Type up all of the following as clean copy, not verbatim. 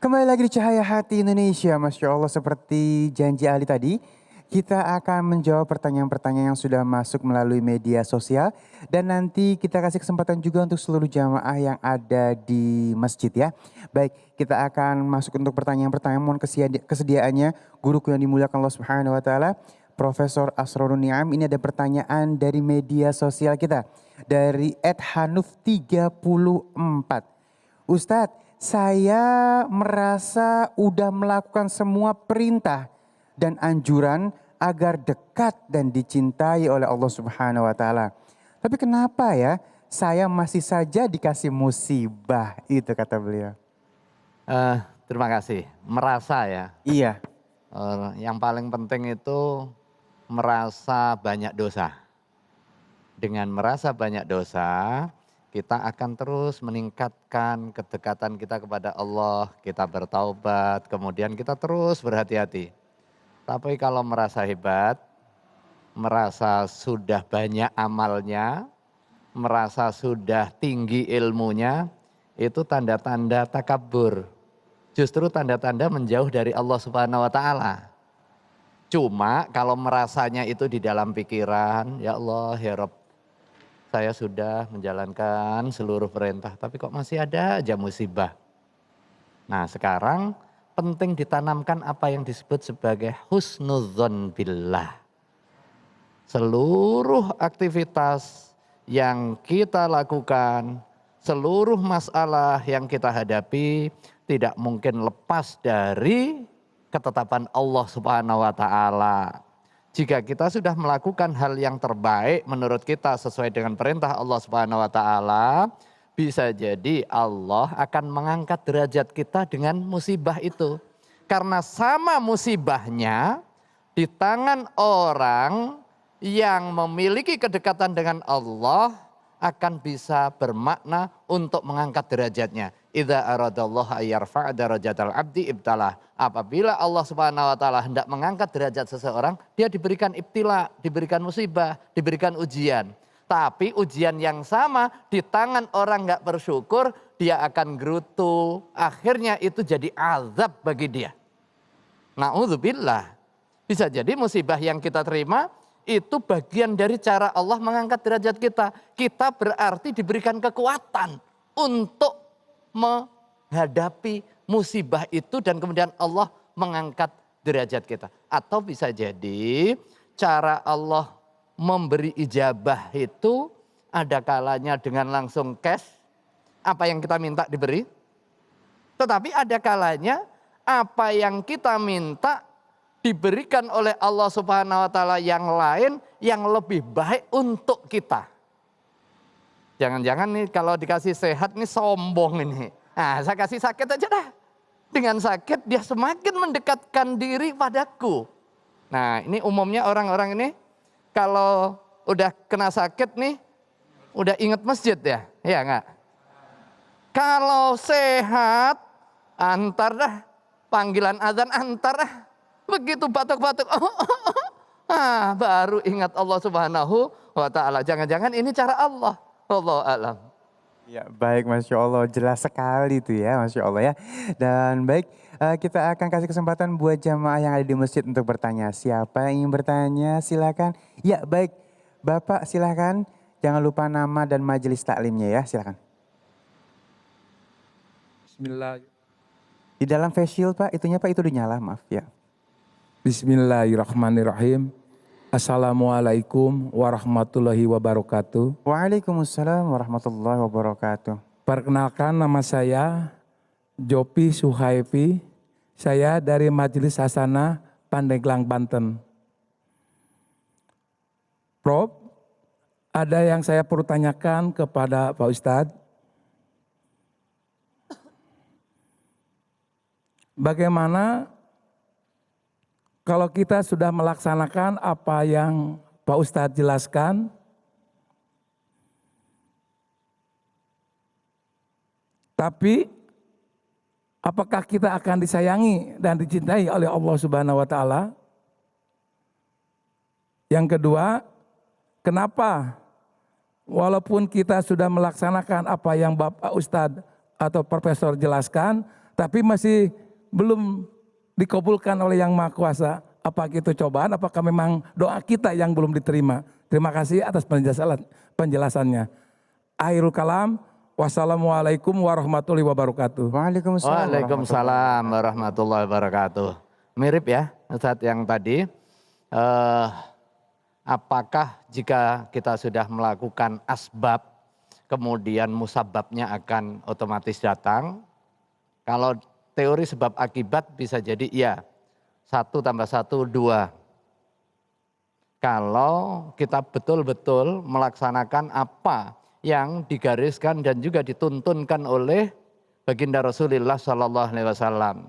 Kembali lagi di Cahaya Hati Indonesia, Masya Allah, seperti janji Ali tadi, kita akan menjawab pertanyaan-pertanyaan yang sudah masuk melalui media sosial. Dan nanti kita kasih kesempatan juga untuk seluruh jamaah yang ada di masjid ya. Baik, kita akan masuk untuk pertanyaan-pertanyaan, mohon kesediaannya, guruku yang dimuliakan Allah Subhanahu wa Ta'ala, Profesor Asrorun Niam. Ini ada pertanyaan dari media sosial kita, dari @hanuf34. Ustadz, saya merasa udah melakukan semua perintah dan anjuran agar dekat dan dicintai oleh Allah Subhanahu wa Ta'ala. Tapi kenapa ya saya masih saja dikasih musibah, itu kata beliau. Terima kasih. Merasa ya. Iya, Yang paling penting itu merasa banyak dosa. Dengan merasa banyak dosa, kita akan terus meningkatkan kedekatan kita kepada Allah. Kita bertaubat, kemudian kita terus berhati-hati. Tapi kalau merasa hebat, merasa sudah banyak amalnya, merasa sudah tinggi ilmunya, itu tanda-tanda takabur. Justru tanda-tanda menjauh dari Allah Subhanahu wa Ta'ala. Cuma kalau merasanya itu di dalam pikiran, ya Allah, ya Rabb, saya sudah menjalankan seluruh perintah, tapi kok masih ada aja musibah. Nah sekarang penting ditanamkan apa yang disebut sebagai husnudzon billah. Seluruh aktivitas yang kita lakukan, seluruh masalah yang kita hadapi tidak mungkin lepas dari ketetapan Allah Subhanahu wa Ta'ala. Jika kita sudah melakukan hal yang terbaik menurut kita sesuai dengan perintah Allah Subhanahu wa Ta'ala, bisa jadi Allah akan mengangkat derajat kita dengan musibah itu. Karena sama musibahnya di tangan orang yang memiliki kedekatan dengan Allah akan bisa bermakna untuk mengangkat derajatnya. Idza aradallahu ayyarfa'a darajatal abdi ibtalah. Apabila Allah Subhanahu wa Ta'ala hendak mengangkat derajat seseorang, dia diberikan ibtila, diberikan musibah, diberikan ujian. Tapi ujian yang sama di tangan orang enggak bersyukur, dia akan gerutu. Akhirnya itu jadi azab bagi dia. Na'udzubillah. Bisa jadi musibah yang kita terima itu bagian dari cara Allah mengangkat derajat kita. Kita berarti diberikan kekuatan untuk menghadapi musibah itu dan kemudian Allah mengangkat derajat kita. Atau bisa jadi cara Allah memberi ijabah itu ada kalanya dengan langsung cash, apa yang kita minta diberi. Tetapi ada kalanya apa yang kita minta diberikan oleh Allah Subhanahu wa Ta'ala yang lain yang lebih baik untuk kita. Jangan-jangan nih kalau dikasih sehat nih sombong ini. Nah saya kasih sakit aja dah. Dengan sakit dia semakin mendekatkan diri padaku. Nah ini umumnya orang-orang ini kalau udah kena sakit nih udah inget masjid ya. Iya enggak? Kalau sehat antar dah. Panggilan azan antar dah. Begitu batuk-batuk. Baru ingat Allah Subhanahu wa Ta'ala. Jangan-jangan ini cara Allah. Wallahu a'lam. ya baik, Masya Allah, jelas sekali itu ya, Masya Allah ya. Dan baik, kita akan kasih kesempatan buat jamaah yang ada di masjid untuk bertanya. Siapa yang ingin bertanya silakan. Ya baik, Bapak silakan. Jangan lupa nama dan majelis taklimnya ya, silakan. Bismillah. Di dalam face shield Pak, itunya Pak itu udah nyala, maaf ya. Bismillahirrahmanirrahim. Assalamualaikum warahmatullahi wabarakatuh. Waalaikumsalam warahmatullahi wabarakatuh. Perkenalkan, nama saya Jopi Suhaifi. Saya dari Majelis Hasanah Pandeglang, Banten. Prof, ada yang saya perlu tanyakan kepada Pak Ustadz. Bagaimana kalau kita sudah melaksanakan apa yang Pak Ustadz jelaskan, tapi apakah kita akan disayangi dan dicintai oleh Allah Subhanahu wa Ta'ala? Yang kedua, kenapa walaupun kita sudah melaksanakan apa yang Bapak Ustadz atau Profesor jelaskan, tapi masih belum dikabulkan oleh Yang Maha Kuasa. Apakah itu cobaan? Apakah memang doa kita yang belum diterima? Terima kasih atas penjelasannya. Akhirul kalam. Wassalamualaikum warahmatullahi wabarakatuh. Waalaikumsalam. Waalaikumsalam warahmatullahi wabarakatuh. Mirip ya Ustadz yang tadi. Apakah jika kita sudah melakukan asbab, kemudian musababnya akan otomatis datang? Kalau teori sebab akibat bisa jadi iya. 1 tambah 1, 2. Kalau kita betul-betul melaksanakan apa yang digariskan dan juga dituntunkan oleh baginda Rasulullah Sallallahu Alaihi Wasallam.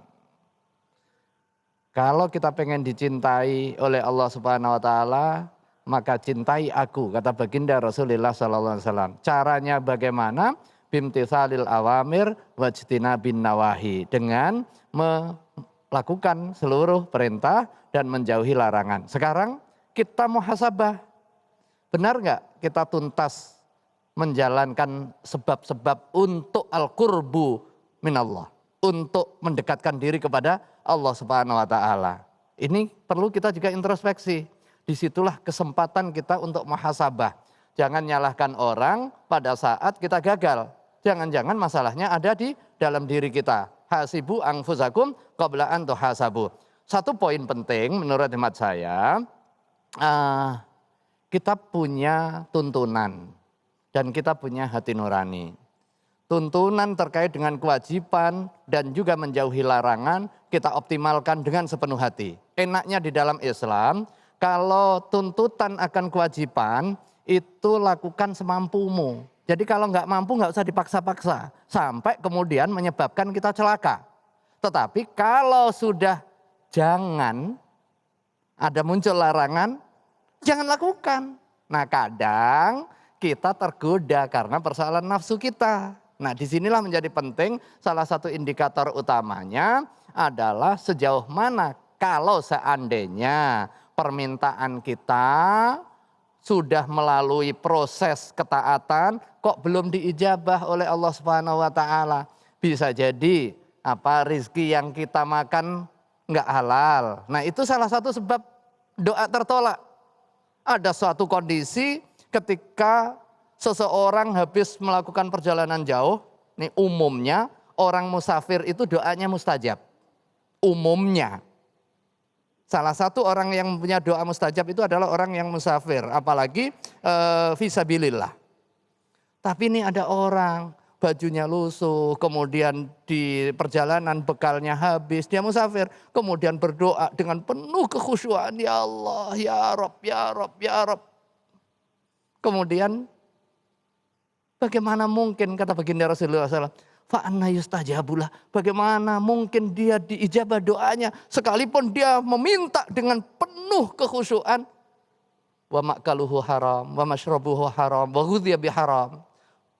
Kalau kita pengen dicintai oleh Allah Subhanahu Wa Taala, maka cintai aku, kata baginda Rasulullah Sallallahu Alaihi Wasallam. Caranya bagaimana? Bimtithalil awamir wajtinabin nawahi, dengan melakukan seluruh perintah dan menjauhi larangan. Sekarang kita muhasabah, benar nggak kita tuntas menjalankan sebab-sebab untuk al-qurbu minallah, untuk mendekatkan diri kepada Allah Subhanahu wa taala. Ini perlu kita juga introspeksi. Disitulah kesempatan kita untuk muhasabah. Jangan nyalahkan orang pada saat kita gagal. Jangan-jangan masalahnya ada di dalam diri kita. Hasibu anfusakum qabla an tuhasabu. Satu poin penting menurut hemat saya, kita punya tuntunan dan kita punya hati nurani. Tuntunan terkait dengan kewajiban dan juga menjauhi larangan kita optimalkan dengan sepenuh hati. Enaknya di dalam Islam, kalau tuntutan akan kewajiban itu lakukan semampumu. Jadi kalau nggak mampu nggak usah dipaksa-paksa sampai kemudian menyebabkan kita celaka. Tetapi kalau sudah jangan ada muncul larangan, jangan lakukan. Nah kadang kita tergoda karena persoalan nafsu kita. Nah disinilah menjadi penting, salah satu indikator utamanya adalah sejauh mana kalau seandainya permintaan kita sudah melalui proses ketaatan kok belum diijabah oleh Allah Subhanahu wa taala. Bisa jadi rizki yang kita makan enggak halal. Nah itu salah satu sebab doa tertolak. Ada suatu kondisi ketika seseorang habis melakukan perjalanan jauh, nih umumnya orang musafir itu doanya mustajab. Umumnya. Salah satu orang yang punya doa mustajab itu adalah orang yang musafir, apalagi fisabilillah. Tapi ini ada orang bajunya lusuh, kemudian di perjalanan bekalnya habis, dia musafir, kemudian berdoa dengan penuh kekhusyuan, ya Allah, ya Rabb, ya Rabb, ya Rabb. Kemudian bagaimana mungkin kata baginda Rasulullah SAW, fa'anna yustajabulah, bagaimana mungkin dia diijabah doanya sekalipun dia meminta dengan penuh kekhusyuan. Wa ma'kaluhu haram, wa mashrabuhu haram, wa ghudhiya biharam.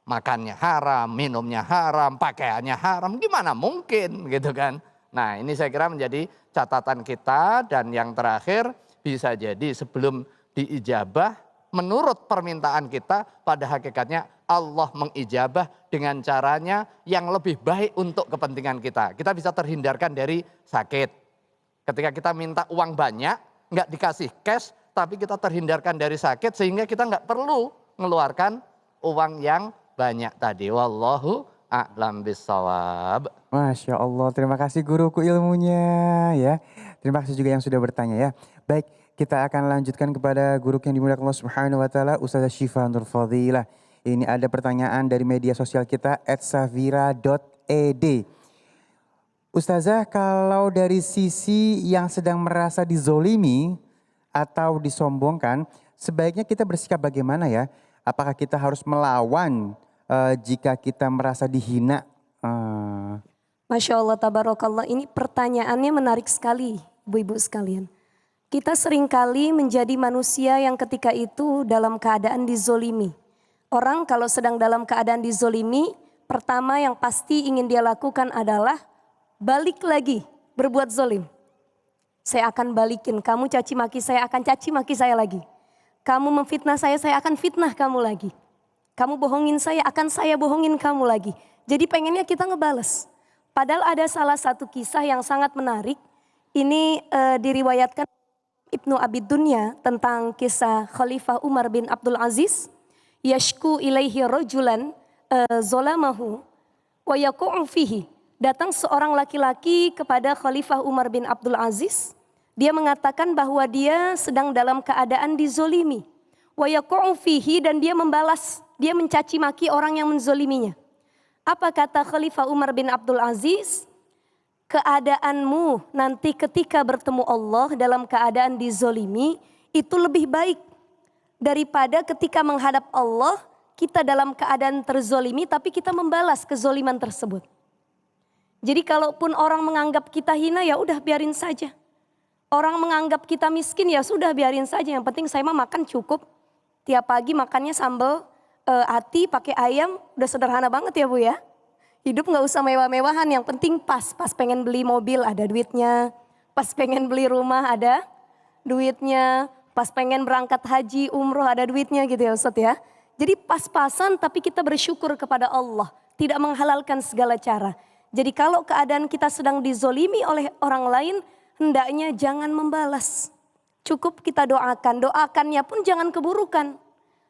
Makannya haram, minumnya haram, pakaiannya haram, gimana mungkin gitu kan. Nah ini saya kira menjadi catatan kita. Dan yang terakhir, bisa jadi sebelum diijabah menurut permintaan kita, pada hakikatnya Allah mengijabah dengan caranya yang lebih baik untuk kepentingan kita. Kita bisa terhindarkan dari sakit. Ketika kita minta uang banyak, nggak dikasih cash, tapi kita terhindarkan dari sakit sehingga kita nggak perlu mengeluarkan uang yang banyak tadi. Wallahu a'lam bissawab. Masya Allah, terima kasih guruku ilmunya ya. Terima kasih juga yang sudah bertanya ya. Baik, kita akan lanjutkan kepada guru yang dimuliakan Allah Subhanahu wa taala, Ustazah Syifa Nur Fadilah. Ini ada pertanyaan dari media sosial kita @savira.ed. Ustazah, kalau dari sisi yang sedang merasa dizolimi atau disombongkan, sebaiknya kita bersikap bagaimana ya? Apakah kita harus melawan jika kita merasa dihina? Masya Allah, tabarakallah, ini pertanyaannya menarik sekali, ibu-ibu sekalian. Kita seringkali menjadi manusia yang ketika itu dalam keadaan dizolimi. Orang kalau sedang dalam keadaan dizolimi, pertama yang pasti ingin dia lakukan adalah balik lagi berbuat zolim. Saya akan balikin, kamu caci maki saya akan caci maki saya lagi. Kamu memfitnah saya akan fitnah kamu lagi. Kamu bohongin saya akan saya bohongin kamu lagi. Jadi pengennya kita ngebales. Padahal ada salah satu kisah yang sangat menarik. Ini diriwayatkan Ibnu Abi Dunya tentang kisah Khalifah Umar bin Abdul Aziz. Yashku ilaihi rajulan zolamahu wa yaku'u fihi. Datang seorang laki-laki kepada Khalifah Umar bin Abdul Aziz. Dia mengatakan bahwa dia sedang dalam keadaan dizolimi. Wa yaku'u fihi, dan dia membalas, dia mencaci maki orang yang menzoliminya. Apa kata Khalifah Umar bin Abdul Aziz? Keadaanmu nanti ketika bertemu Allah dalam keadaan dizolimi itu lebih baik daripada ketika menghadap Allah kita dalam keadaan terzolimi tapi kita membalas kezoliman tersebut. Jadi kalaupun orang menganggap kita hina, ya udah biarin saja. Orang menganggap kita miskin, ya sudah biarin saja. Yang penting saya mah makan cukup. Tiap pagi makannya sambal ati pakai ayam, udah sederhana banget ya Bu ya. Hidup gak usah mewah-mewahan, yang penting pas pengen beli mobil ada duitnya. Pas pengen beli rumah ada duitnya. Pas pengen berangkat haji, umroh ada duitnya gitu ya Ustadz ya. Jadi pas-pasan tapi kita bersyukur kepada Allah. Tidak menghalalkan segala cara. Jadi kalau keadaan kita sedang dizolimi oleh orang lain, hendaknya jangan membalas. Cukup kita doakan, doakannya pun jangan keburukan.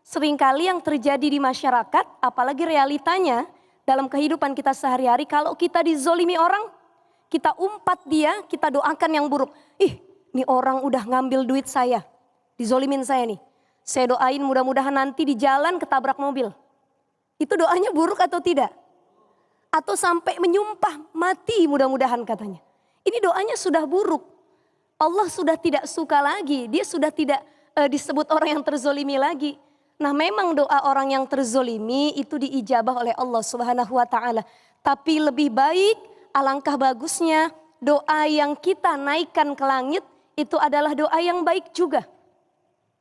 Seringkali yang terjadi di masyarakat, apalagi realitanya dalam kehidupan kita sehari-hari, kalau kita dizolimi orang, kita umpat dia, kita doakan yang buruk. Ih, ini orang udah ngambil duit saya, dizolimin saya nih. Saya doain mudah-mudahan nanti di jalan ketabrak mobil. Itu doanya buruk atau tidak? Atau sampai menyumpah mati mudah-mudahan katanya. Ini doanya sudah buruk. Allah sudah tidak suka lagi, dia sudah tidak disebut orang yang terzolimi lagi. Nah memang doa orang yang terzolimi itu diijabah oleh Allah Subhanahu wa ta'ala. Tapi lebih baik, alangkah bagusnya doa yang kita naikkan ke langit itu adalah doa yang baik juga.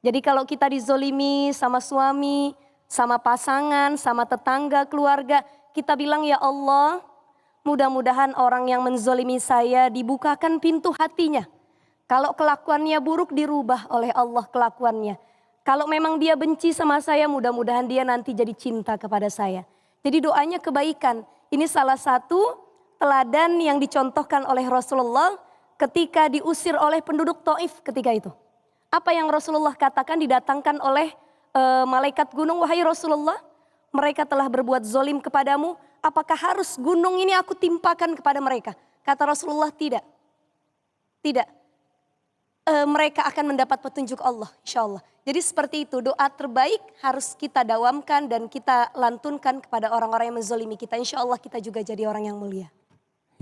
Jadi kalau kita dizolimi sama suami, sama pasangan, sama tetangga, keluarga, kita bilang ya Allah, mudah-mudahan orang yang menzolimi saya dibukakan pintu hatinya. Kalau kelakuannya buruk dirubah oleh Allah kelakuannya. Kalau memang dia benci sama saya, mudah-mudahan dia nanti jadi cinta kepada saya. Jadi doanya kebaikan. Ini salah satu teladan yang dicontohkan oleh Rasulullah ketika diusir oleh penduduk Taif ketika itu. Apa yang Rasulullah katakan, didatangkan oleh malaikat gunung, wahai Rasulullah, mereka telah berbuat zolim kepadamu, apakah harus gunung ini aku timpakan kepada mereka? Kata Rasulullah, tidak. Tidak. Mereka akan mendapat petunjuk Allah, insya Allah. Jadi seperti itu, doa terbaik harus kita dawamkan dan kita lantunkan kepada orang-orang yang menzolimi kita. Insya Allah kita juga jadi orang yang mulia.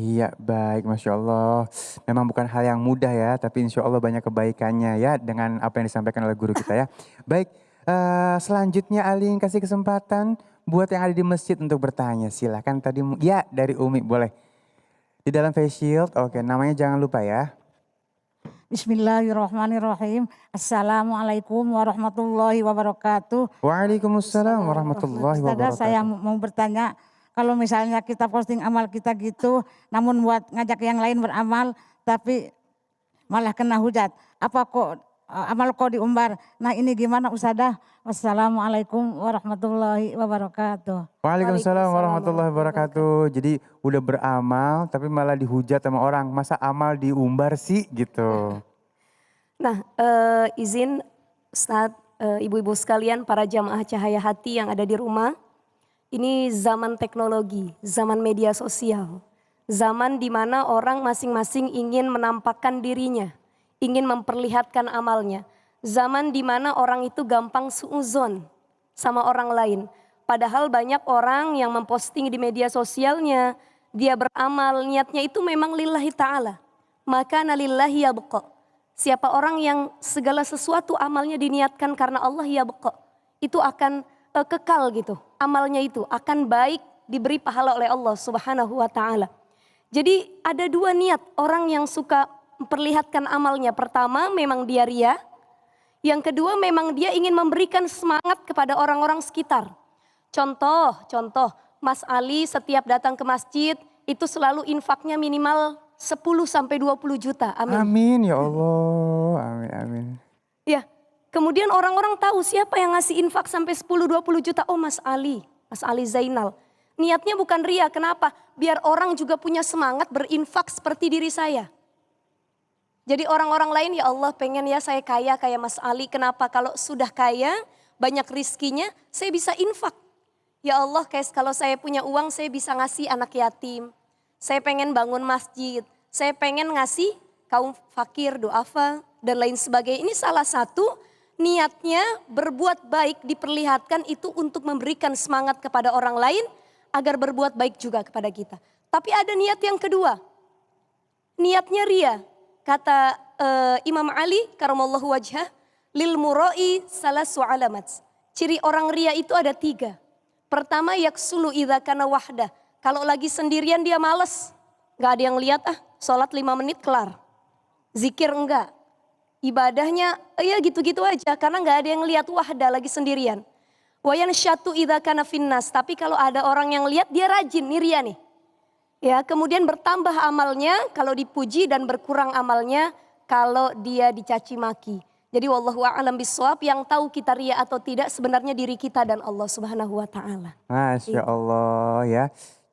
Iya baik, Masya Allah. Memang bukan hal yang mudah ya, tapi insya Allah banyak kebaikannya ya dengan apa yang disampaikan oleh guru kita ya. Baik, selanjutnya Alin kasih kesempatan buat yang ada di masjid untuk bertanya. Silahkan tadi, ya dari Umi boleh. Di dalam face shield, oke, namanya jangan lupa ya. Bismillahirrahmanirrahim. Assalamualaikum warahmatullahi wabarakatuh. Waalaikumsalam warahmatullahi wabarakatuh. Saya mau bertanya, kalau misalnya kita posting amal kita gitu, namun buat ngajak yang lain beramal, tapi malah kena hujat. Apa kok amal kok diumbar? Nah ini gimana Ustadzah? Wassalamualaikum warahmatullahi wabarakatuh. Waalaikumsalam warahmatullahi wabarakatuh. Jadi udah beramal tapi malah dihujat sama orang. Masa amal diumbar sih gitu. Nah izin Ustadz, ibu-ibu sekalian, para jamaah cahaya hati yang ada di rumah. Ini zaman teknologi, zaman media sosial. Zaman dimana orang masing-masing ingin menampakkan dirinya, ingin memperlihatkan amalnya. Zaman dimana orang itu gampang suuzon sama orang lain. Padahal banyak orang yang memposting di media sosialnya, dia beramal, niatnya itu memang lillahi ta'ala. Maka nalillahi yabqa. Siapa orang yang segala sesuatu amalnya diniatkan karena Allah yabqa, itu akan kekal gitu. Amalnya itu akan baik, diberi pahala oleh Allah Subhanahu wa ta'ala. Jadi ada dua niat orang yang suka memperlihatkan amalnya. Pertama memang dia ria. Yang kedua memang dia ingin memberikan semangat kepada orang-orang sekitar. Contoh, Mas Ali setiap datang ke masjid itu selalu infaknya minimal 10-20 juta. Amin. Amin ya Allah. Amin, amin. Ya, kemudian orang-orang tahu siapa yang ngasih infak sampai 10-20 juta. Oh Mas Ali Zainal. Niatnya bukan ria, kenapa? Biar orang juga punya semangat berinfak seperti diri saya. Jadi orang-orang lain, ya Allah pengen ya saya kaya kayak Mas Ali. Kenapa? Kalau sudah kaya, banyak rizkinya, saya bisa infak. Ya Allah, kayak kalau saya punya uang, saya bisa ngasih anak yatim. Saya pengen bangun masjid. Saya pengen ngasih kaum fakir, duafa, dan lain sebagainya. Ini salah satu niatnya berbuat baik diperlihatkan itu untuk memberikan semangat kepada orang lain agar berbuat baik juga kepada kita. Tapi ada niat yang kedua. Niatnya ria. Kata Imam Ali karamallahu wajhah, lil muroi salasu alamat. Ciri orang ria itu ada 3. Pertama, yaksulu idza kana wahdah. Kalau lagi sendirian dia males. Gak ada yang lihat, sholat 5 menit kelar. Zikir enggak. Ibadahnya ya gitu-gitu aja karena gak ada yang lihat, wahdah lagi sendirian. Wayan syatu idza kana finnas. Tapi kalau ada orang yang lihat dia rajin, nih ria nih. Ya, kemudian bertambah amalnya kalau dipuji dan berkurang amalnya kalau dia dicaci maki. Jadi wallahu a'lam bishawab, yang tahu kita ria atau tidak sebenarnya diri kita dan Allah Subhanahu wa taala. Masya Allah ya.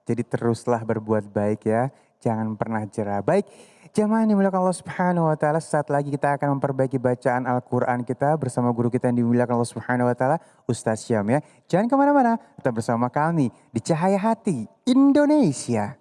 Jadi teruslah berbuat baik ya. Jangan pernah jerah. Baik, jamaah yang dimuliakan Allah Subhanahu wa taala, saat lagi kita akan memperbaiki bacaan Al-Qur'an kita bersama guru kita yang dimuliakan Allah Subhanahu wa taala, Ustaz Syam ya. Jangan kemana-mana, tetap bersama kami di Cahaya Hati Indonesia.